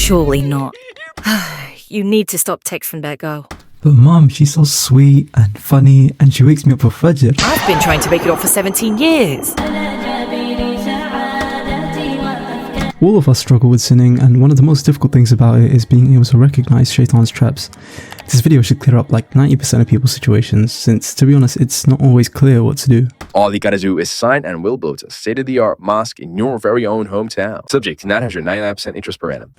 Surely not. You need to stop texting that girl. But Mom, she's so sweet and funny and she wakes me up for Fajr. I've been trying to make it up for 17 years. All of us struggle with sinning, and one of the most difficult things about it is being able to recognize Shaytan's traps. This video should clear up like 90% of people's situations, since to be honest it's not always clear what to do. All you gotta do is sign and we'll build a state-of-the-art mosque in your very own hometown. Subject to 999% interest per annum.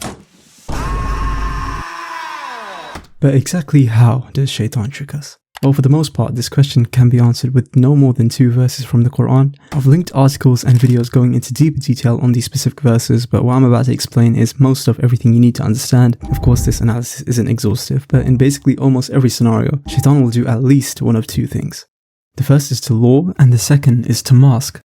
But exactly how does Shaytan trick us? Well, for the most part, this question can be answered with no more than 2 verses from the Quran. I've linked articles and videos going into deeper detail on these specific verses, but what I'm about to explain is most of everything you need to understand. Of course, this analysis isn't exhaustive, but in basically almost every scenario, Shaytan will do at least one of 2 things. The first is to lure, and the second is to mask.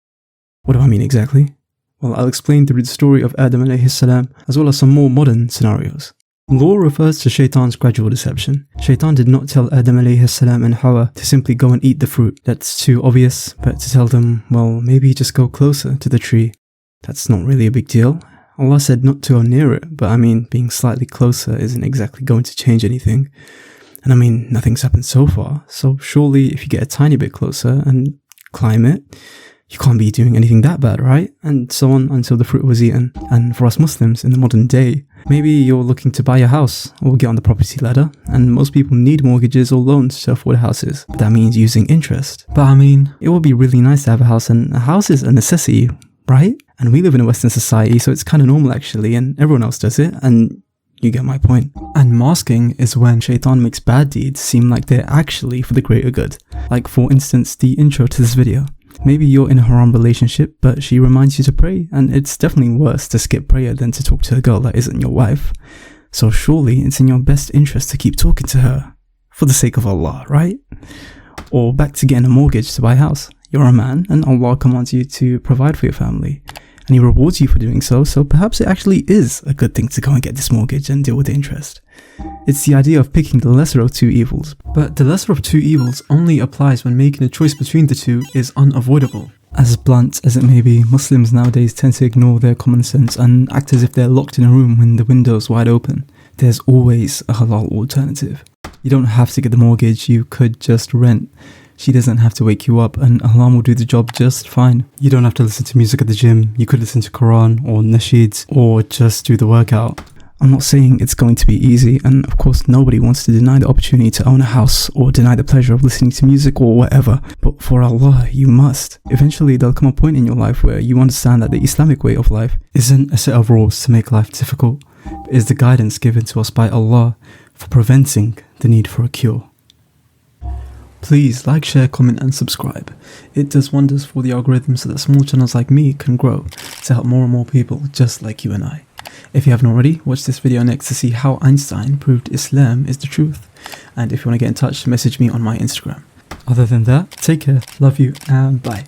What do I mean exactly? Well, I'll explain through the story of Adam alayhi salam, as well as some more modern scenarios. Lure refers to Shaytan's gradual deception. Shaytan did not tell Adam alayhi salam and Hawa to simply go and eat the fruit. That's too obvious, but to tell them, well, maybe just go closer to the tree. That's not really a big deal. Allah said not to go near it, but I mean, being slightly closer isn't exactly going to change anything. And I mean, nothing's happened so far, so surely if you get a tiny bit closer and climb it, you can't be doing anything that bad, right? And so on until the fruit was eaten. And for us Muslims in the modern day, maybe you're looking to buy a house or get on the property ladder, and most people need mortgages or loans to afford houses. But that means using interest. But I mean, it would be really nice to have a house, and a house is a necessity, right? And we live in a Western society, so it's kind of normal actually, and everyone else does it, and you get my point. And masking is when Shaytan makes bad deeds seem like they're actually for the greater good. Like for instance, the intro to this video. Maybe you're in a haram relationship, but she reminds you to pray, and it's definitely worse to skip prayer than to talk to a girl that isn't your wife. So surely it's in your best interest to keep talking to her, for the sake of Allah, right? Or back to getting a mortgage to buy a house. You're a man, and Allah commands you to provide for your family, and He rewards you for doing so, so perhaps it actually is a good thing to go and get this mortgage and deal with the interest. It's the idea of picking the lesser of 2 evils. But the lesser of 2 evils only applies when making a choice between the 2 is unavoidable. As blunt as it may be, Muslims nowadays tend to ignore their common sense and act as if they're locked in a room when the window's wide open. There's always a halal alternative. You don't have to get the mortgage, you could just rent. She doesn't have to wake you up, and Allah will do the job just fine. You don't have to listen to music at the gym, you could listen to Quran or nasheeds or just do the workout. I'm not saying it's going to be easy, and of course nobody wants to deny the opportunity to own a house or deny the pleasure of listening to music or whatever, but for Allah you must. Eventually there'll come a point in your life where you understand that the Islamic way of life isn't a set of rules to make life difficult, but is the guidance given to us by Allah for preventing the need for a cure. Please like, share, comment and subscribe. It does wonders for the algorithm so that small channels like me can grow to help more and more people just like you and I. If you haven't already, watch this video next to see how Einstein proved Islam is the truth. And if you want to get in touch, message me on my Instagram. Other than that, take care, love you, and bye.